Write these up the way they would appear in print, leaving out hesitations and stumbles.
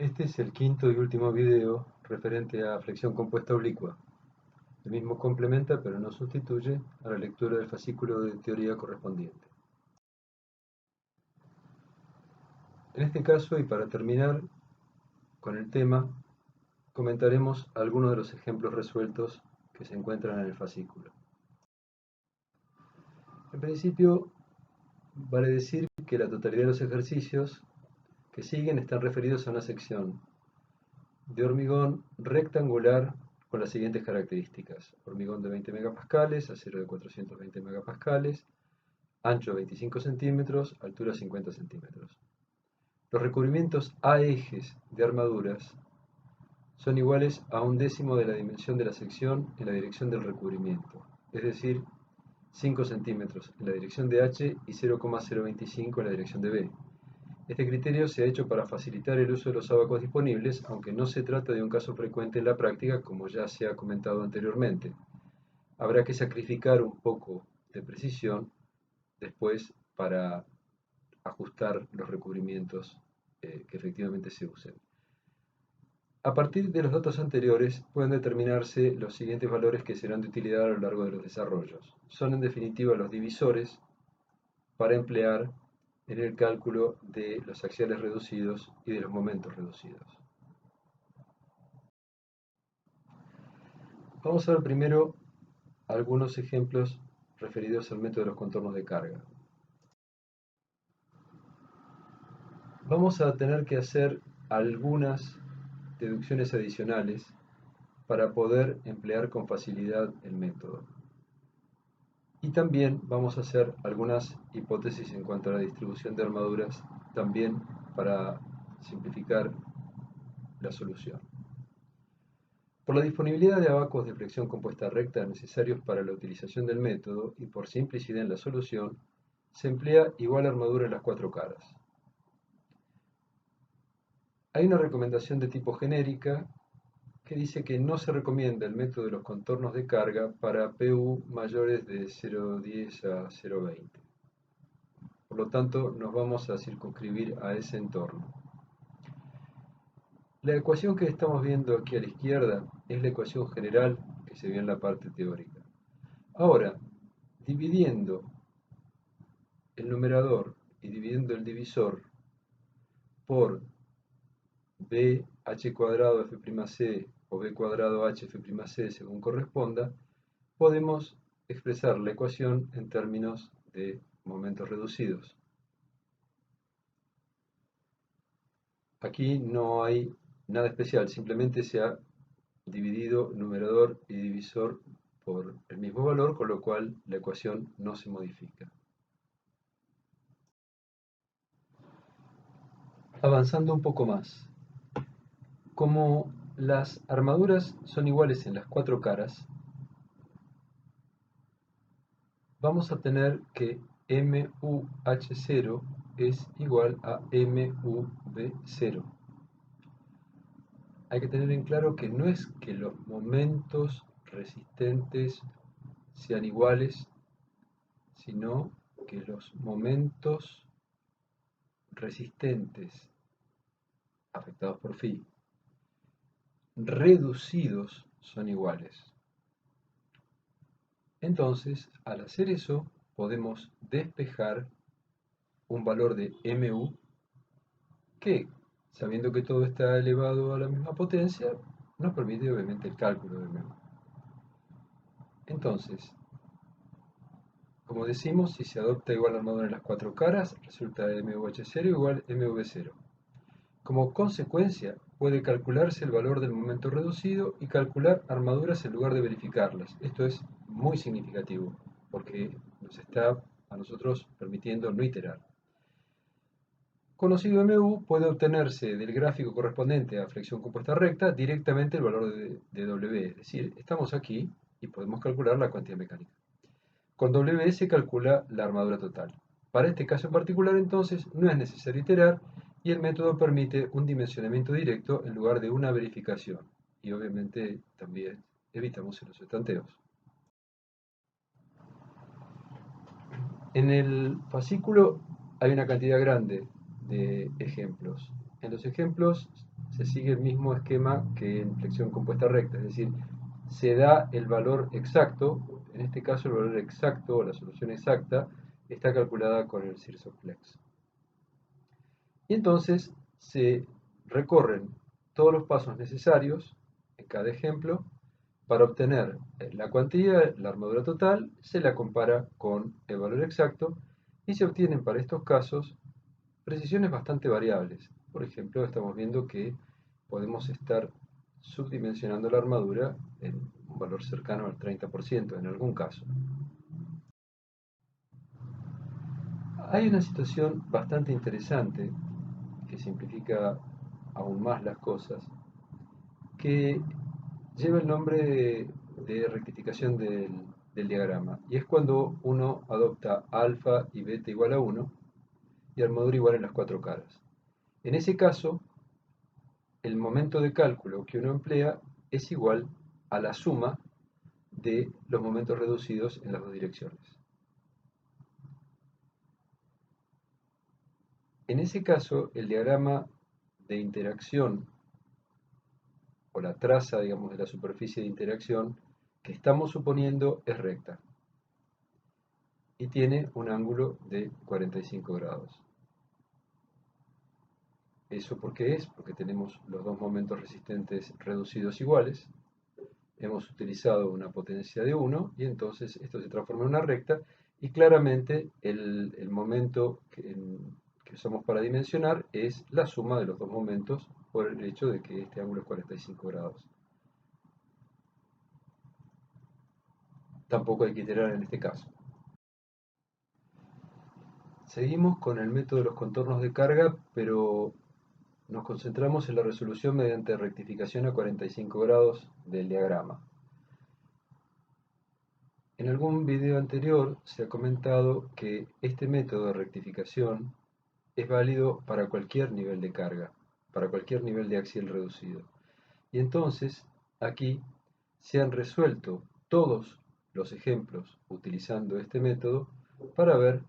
Este es el quinto y último video referente a flexión compuesta oblicua. El mismo complementa pero no sustituye a la lectura del fascículo de teoría correspondiente. En este caso, y para terminar con el tema, comentaremos algunos de los ejemplos resueltos que se encuentran en el fascículo. En principio, vale decir que la totalidad de los ejercicios que siguen están referidos a una sección de hormigón rectangular con las siguientes características: hormigón de 20 megapascales, acero de 420 megapascales, ancho 25 centímetros, altura 50 centímetros. Los recubrimientos a ejes de armaduras son iguales a un décimo de la dimensión de la sección en la dirección del recubrimiento, es decir, 5 centímetros en la dirección de H y 0,025 en la dirección de B. Este criterio se ha hecho para facilitar el uso de los ábacos disponibles, aunque no se trata de un caso frecuente en la práctica, como ya se ha comentado anteriormente. Habrá que sacrificar un poco de precisión después para ajustar los recubrimientos que efectivamente se usen. A partir de los datos anteriores pueden determinarse los siguientes valores que serán de utilidad a lo largo de los desarrollos. Son en definitiva los divisores para emplear en el cálculo de los axiales reducidos y de los momentos reducidos. Vamos a ver primero algunos ejemplos referidos al método de los contornos de carga. Vamos a tener que hacer algunas deducciones adicionales para poder emplear con facilidad el método. Y también vamos a hacer algunas hipótesis en cuanto a la distribución de armaduras, también para simplificar la solución. Por la disponibilidad de abacos de flexión compuesta recta necesarios para la utilización del método y por simplicidad en la solución, se emplea igual armadura en las cuatro caras. Hay una recomendación de tipo genérica que dice que no se recomienda el método de los contornos de carga para PU mayores de 0,10 a 0,20. Por lo tanto, nos vamos a circunscribir a ese entorno. La ecuación que estamos viendo aquí a la izquierda es la ecuación general que se vio en la parte teórica. Ahora, dividiendo el numerador y dividiendo el divisor por b h cuadrado f'(c) o b cuadrado h f'(c) según corresponda, podemos expresar la ecuación en términos de momentos reducidos. Aquí no hay nada especial, simplemente se ha dividido numerador y divisor por el mismo valor, con lo cual la ecuación no se modifica. Avanzando un poco más. Como las armaduras son iguales en las cuatro caras, vamos a tener que MUH0 es igual a MUV0. Hay que tener en claro que no es que los momentos resistentes sean iguales, sino que los momentos resistentes afectados por phi reducidos son iguales. Entonces, al hacer eso, podemos despejar un valor de MU que, sabiendo que todo está elevado a la misma potencia, nos permite obviamente el cálculo de MU. Entonces, como decimos, si se adopta igual armadura en las cuatro caras, resulta MUH0 igual MV0. Como consecuencia, puede calcularse el valor del momento reducido y calcular armaduras en lugar de verificarlas. Esto es muy significativo, porque nos está a nosotros permitiendo no iterar. Conocido MU, puede obtenerse del gráfico correspondiente a flexión compuesta recta directamente el valor de W, es decir, estamos aquí y podemos calcular la cuantía mecánica. Con W se calcula la armadura total. Para este caso en particular, entonces, no es necesario iterar y el método permite un dimensionamiento directo en lugar de una verificación. Y obviamente también evitamos el uso de tanteos. En el fascículo hay una cantidad grande de ejemplos. En los ejemplos se sigue el mismo esquema que en flexión compuesta recta, es decir, se da el valor exacto, en este caso el valor exacto o la solución exacta está calculada con el Sirsoflex. Y entonces se recorren todos los pasos necesarios en cada ejemplo para obtener la cuantía, la armadura total, se la compara con el valor exacto y se obtienen para estos casos precisiones bastante variables. Por ejemplo, estamos viendo que podemos estar subdimensionando la armadura en un valor cercano al 30% en algún caso. Hay una situación bastante interesante que simplifica aún más las cosas, que lleva el nombre de rectificación del diagrama, y es cuando uno adopta alfa y beta igual a 1 y armadura igual en las cuatro caras. En ese caso, el momento de cálculo que uno emplea es igual a la suma de los momentos reducidos en las dos direcciones. En ese caso, el diagrama de interacción o la traza, digamos, de la superficie de interacción que estamos suponiendo es recta y tiene un ángulo de 45 grados. ¿Eso por qué es? Porque tenemos los dos momentos resistentes reducidos iguales, hemos utilizado una potencia de 1 y entonces esto se transforma en una recta y claramente el momento que usamos para dimensionar es la suma de los dos momentos por el hecho de que este ángulo es 45 grados. Tampoco hay que iterar en este caso. Seguimos con el método de los contornos de carga, pero nos concentramos en la resolución mediante rectificación a 45 grados del diagrama. En algún video anterior se ha comentado que este método de rectificación es válido para cualquier nivel de carga, para cualquier nivel de axial reducido. Y entonces, aquí se han resuelto todos los ejemplos utilizando este método para ver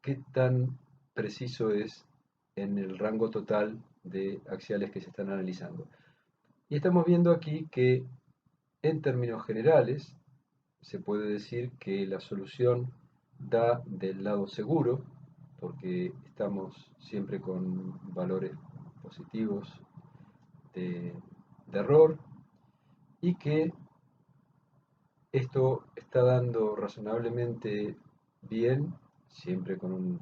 qué tan preciso es en el rango total de axiales que se están analizando. Y estamos viendo aquí que en términos generales se puede decir que la solución da del lado seguro, porque estamos siempre con valores positivos de error, y que esto está dando razonablemente bien, siempre con un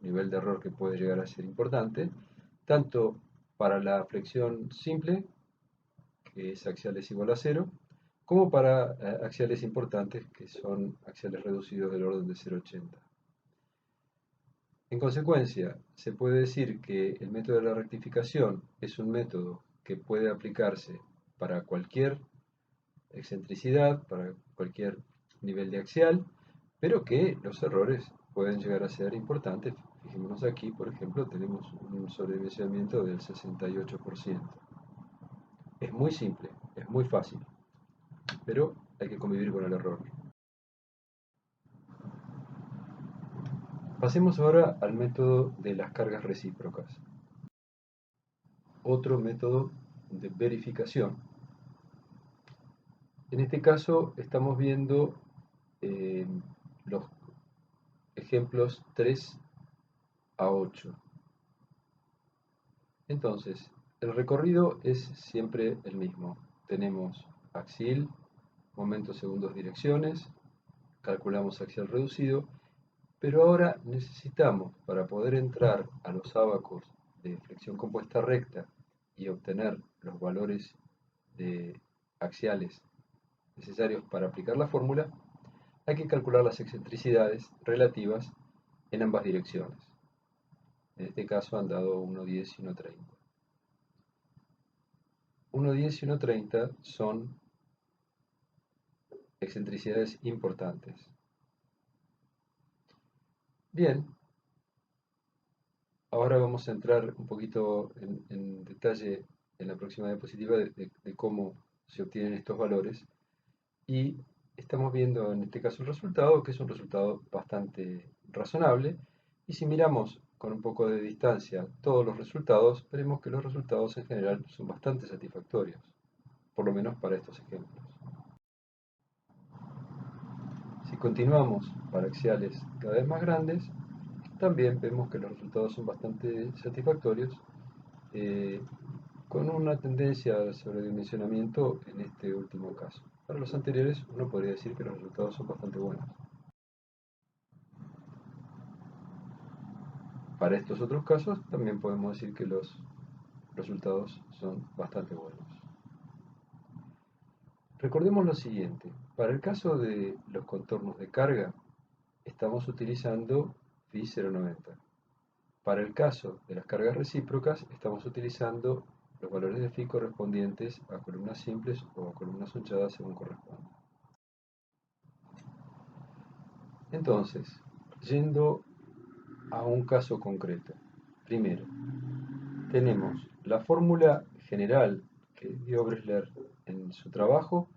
nivel de error que puede llegar a ser importante, tanto para la flexión simple, que es axiales igual a cero, como para axiales importantes, que son axiales reducidos del orden de 0,80. En consecuencia, se puede decir que el método de la rectificación es un método que puede aplicarse para cualquier excentricidad, para cualquier nivel de axial, pero que los errores pueden llegar a ser importantes. Fijémonos aquí, por ejemplo, tenemos un sobredimensionamiento del 68%. Es muy simple, es muy fácil, pero hay que convivir con el error. Pasemos ahora al método de las cargas recíprocas, otro método de verificación. En este caso estamos viendo eh, los ejemplos 3 a 8. Entonces, el recorrido es siempre el mismo. Tenemos axial, momentos segundos direcciones, calculamos axial reducido, pero ahora necesitamos, para poder entrar a los ábacos de flexión compuesta recta y obtener los valores de axiales necesarios para aplicar la fórmula, hay que calcular las excentricidades relativas en ambas direcciones. En este caso han dado 1,10 y 1,30. 1,10 y 1,30 son excentricidades importantes. Bien, ahora vamos a entrar un poquito en detalle en la próxima diapositiva de cómo se obtienen estos valores y estamos viendo en este caso el resultado, que es un resultado bastante razonable, y si miramos con un poco de distancia todos los resultados, veremos que los resultados en general son bastante satisfactorios, por lo menos para estos ejemplos. Si continuamos para axiales cada vez más grandes, también vemos que los resultados son bastante satisfactorios, eh, con una tendencia al sobredimensionamiento en este último caso. Para los anteriores uno podría decir que los resultados son bastante buenos. Para estos otros casos también podemos decir que los resultados son bastante buenos. Recordemos lo siguiente, para el caso de los contornos de carga estamos utilizando phi 0,90. Para el caso de las cargas recíprocas estamos utilizando los valores de phi correspondientes a columnas simples o a columnas hunchadas según corresponda. Entonces, yendo a un caso concreto. Primero, tenemos la fórmula general que dio Bressler en su trabajo,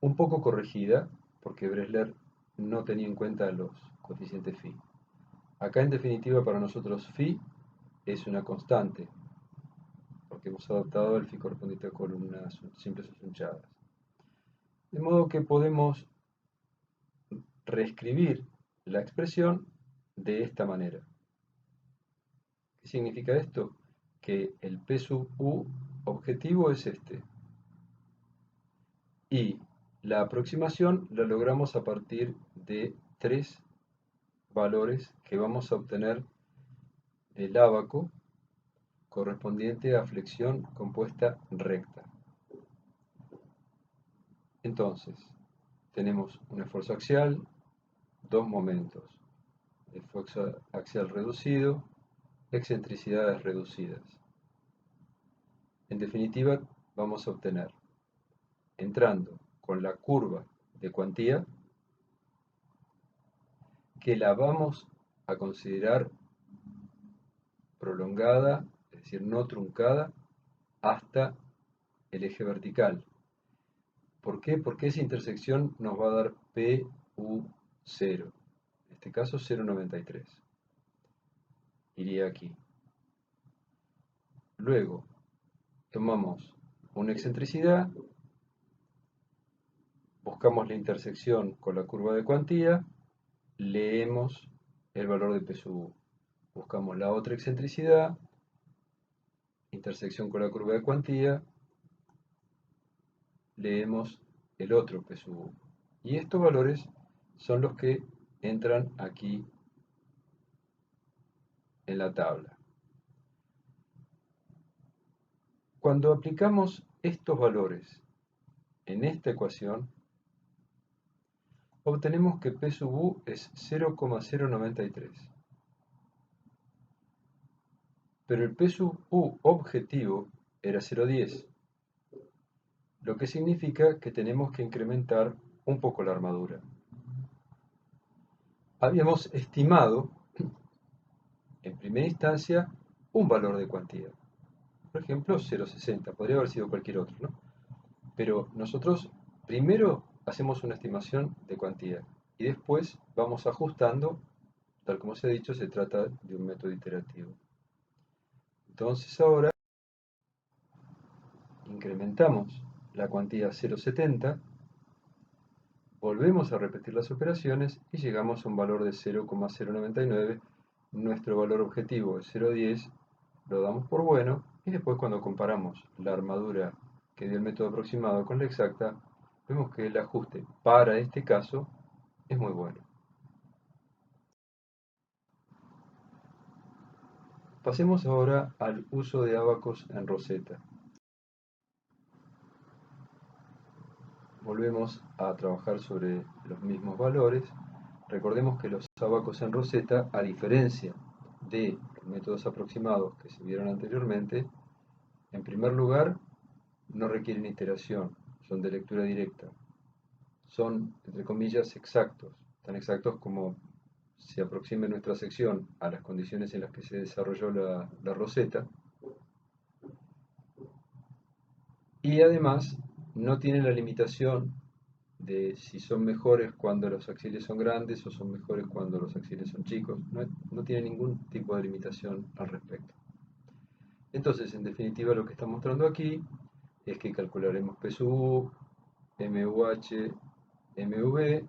un poco corregida, porque Bressler no tenía en cuenta los coeficientes phi. Acá en definitiva para nosotros phi es una constante, porque hemos adoptado el phi correspondiente a columnas simples o hunchadas. De modo que podemos reescribir la expresión de esta manera. ¿Qué significa esto? Que el P sub U objetivo es este. Y la aproximación la logramos a partir de tres valores que vamos a obtener del ábaco correspondiente a flexión compuesta recta. Entonces, tenemos un esfuerzo axial, dos momentos, esfuerzo axial reducido, excentricidades reducidas. En definitiva, vamos a obtener, entrando con la curva de cuantía, que la vamos a considerar prolongada, es decir, no truncada, hasta el eje vertical. ¿Por qué? Porque esa intersección nos va a dar PU0, en este caso 0,93. Iría aquí. Luego, tomamos una excentricidad, buscamos la intersección con la curva de cuantía, leemos el valor de P sub U. Buscamos la otra excentricidad, intersección con la curva de cuantía, leemos el otro P sub U. Y estos valores son los que entran aquí en la tabla. Cuando aplicamos estos valores en esta ecuación, obtenemos que P sub U es 0,093. Pero el P sub U objetivo era 0,10, lo que significa que tenemos que incrementar un poco la armadura. Habíamos estimado, en primera instancia, un valor de cuantía. Por ejemplo, 0,60, podría haber sido cualquier otro, ¿no? Pero nosotros primero hacemos una estimación de cuantía y después vamos ajustando, tal como se ha dicho, se trata de un método iterativo. Entonces ahora incrementamos la cuantía 0,70, volvemos a repetir las operaciones y llegamos a un valor de 0,099. Nuestro valor objetivo es 0,10, lo damos por bueno y después cuando comparamos la armadura que dio el método aproximado con la exacta, vemos que el ajuste para este caso es muy bueno. Pasemos ahora al uso de ábacos en roseta. Volvemos a trabajar sobre los mismos valores. Recordemos que los ábacos en roseta, a diferencia de los métodos aproximados que se vieron anteriormente, en primer lugar, no requieren iteración, son de lectura directa. Son, entre comillas, exactos, tan exactos como se aproxime nuestra sección a las condiciones en las que se desarrolló la roseta. Y además, no tienen la limitación de si son mejores cuando los auxilios son grandes o son mejores cuando los auxilios son chicos. No tiene ningún tipo de limitación al respecto. Entonces, en definitiva, lo que está mostrando aquí es que calcularemos P sub U, MUH, MV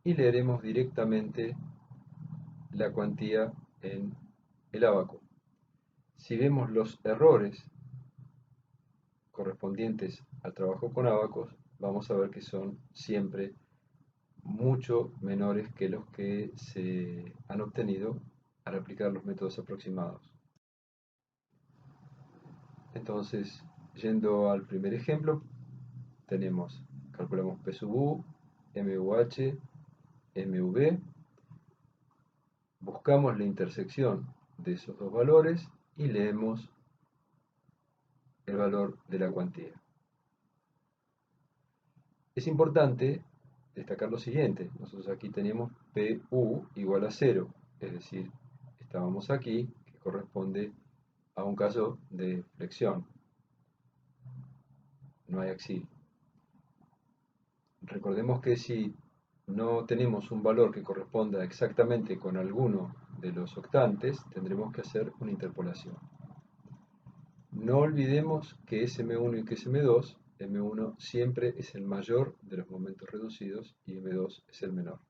y leeremos directamente la cuantía en el ábaco. Si vemos los errores correspondientes al trabajo con ábacos, vamos a ver que son siempre mucho menores que los que se han obtenido al aplicar los métodos aproximados. Entonces, yendo al primer ejemplo, calculamos P sub U, MUH, MV, buscamos la intersección de esos dos valores y leemos el valor de la cuantía. Es importante destacar lo siguiente: nosotros aquí tenemos PU igual a 0, es decir, estábamos aquí, que corresponde a un caso de flexión, no hay axil. Recordemos que si no tenemos un valor que corresponda exactamente con alguno de los octantes, tendremos que hacer una interpolación. No olvidemos que es M1 y que es M2, M1 siempre es el mayor de los momentos reducidos y M2 es el menor.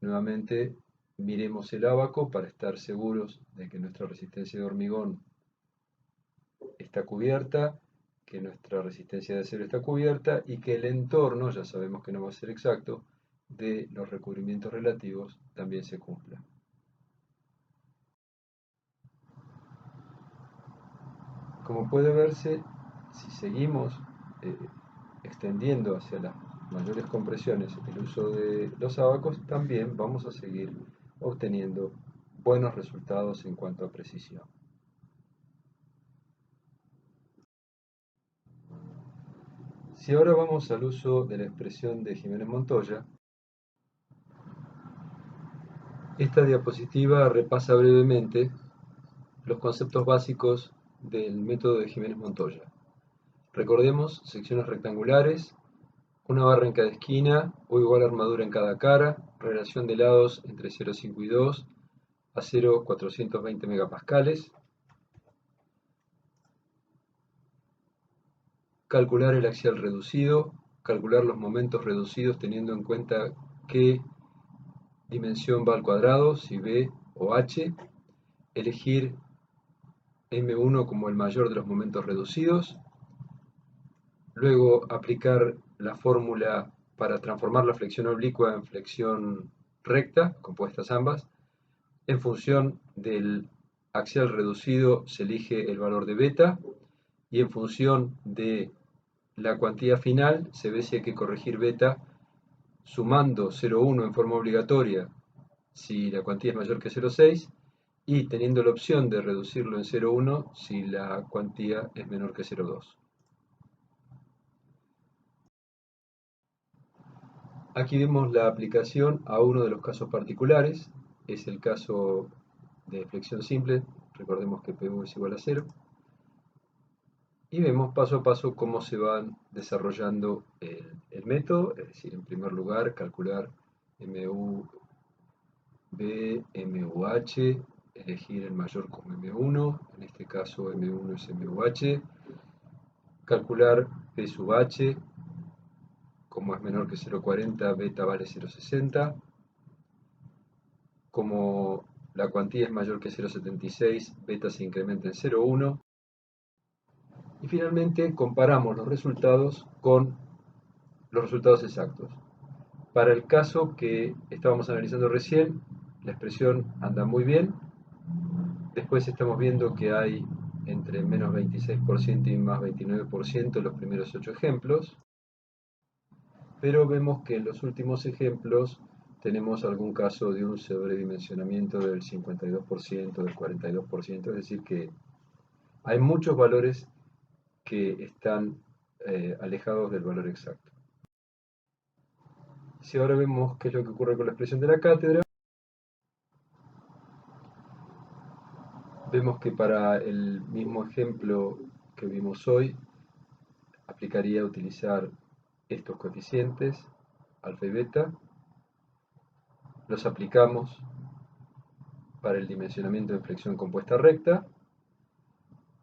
Nuevamente miremos el ábaco para estar seguros de que nuestra resistencia de hormigón está cubierta, que nuestra resistencia de acero está cubierta y que el entorno, ya sabemos que no va a ser exacto, de los recubrimientos relativos también se cumpla. Como puede verse, si seguimos extendiendo hacia las mayores compresiones el uso de los ábacos, también vamos a seguir obteniendo buenos resultados en cuanto a precisión. Si ahora vamos al uso de la expresión de Jiménez Montoya, esta diapositiva repasa brevemente los conceptos básicos del método de Jiménez Montoya. Recordemos: secciones rectangulares, una barra en cada esquina, O igual armadura en cada cara, relación de lados entre 0,5 y 2, acero 420 megapascales. Calcular el axial reducido, calcular los momentos reducidos teniendo en cuenta qué dimensión va al cuadrado, si B o H. Elegir M1 como el mayor de los momentos reducidos. Luego aplicar la fórmula para transformar la flexión oblicua en flexión recta, compuestas ambas. En función del axial reducido se elige el valor de beta y en función de la cuantía final se ve si hay que corregir beta sumando 0,1 en forma obligatoria si la cuantía es mayor que 0,6 y teniendo la opción de reducirlo en 0,1 si la cuantía es menor que 0,2. Aquí vemos la aplicación a uno de los casos particulares, es el caso de flexión simple. Recordemos que PU es igual a 0. Y vemos paso a paso cómo se van desarrollando el método, es decir, en primer lugar calcular MU, B, MUH, elegir el mayor como M1, en este caso M1 es MUH, calcular P sub H, como es menor que 0,40, beta vale 0,60, como la cuantía es mayor que 0,76, beta se incrementa en 0,1, y finalmente comparamos los resultados con los resultados exactos. Para el caso que estábamos analizando recién, la expresión anda muy bien. Después estamos viendo que hay entre menos 26% y más 29% en los primeros 8 ejemplos. Pero vemos que en los últimos ejemplos tenemos algún caso de un sobredimensionamiento del 52%, del 42%, es decir que hay muchos valores que están alejados del valor exacto. Si ahora vemos qué es lo que ocurre con la expresión de la cátedra, vemos que para el mismo ejemplo que vimos hoy, aplicaría utilizar estos coeficientes, alfa y beta, los aplicamos para el dimensionamiento de flexión compuesta recta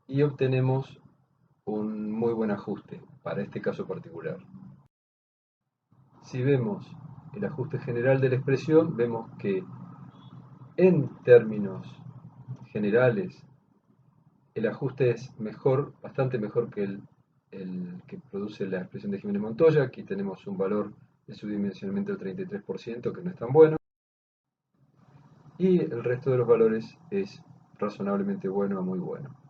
y obtenemos un muy buen ajuste para este caso particular. Si vemos el ajuste general de la expresión, vemos que en términos generales el ajuste es mejor, bastante mejor que el que produce la expresión de Jiménez-Montoya. Aquí tenemos un valor de subdimensionamiento del 33%, que no es tan bueno, y el resto de los valores es razonablemente bueno a muy bueno.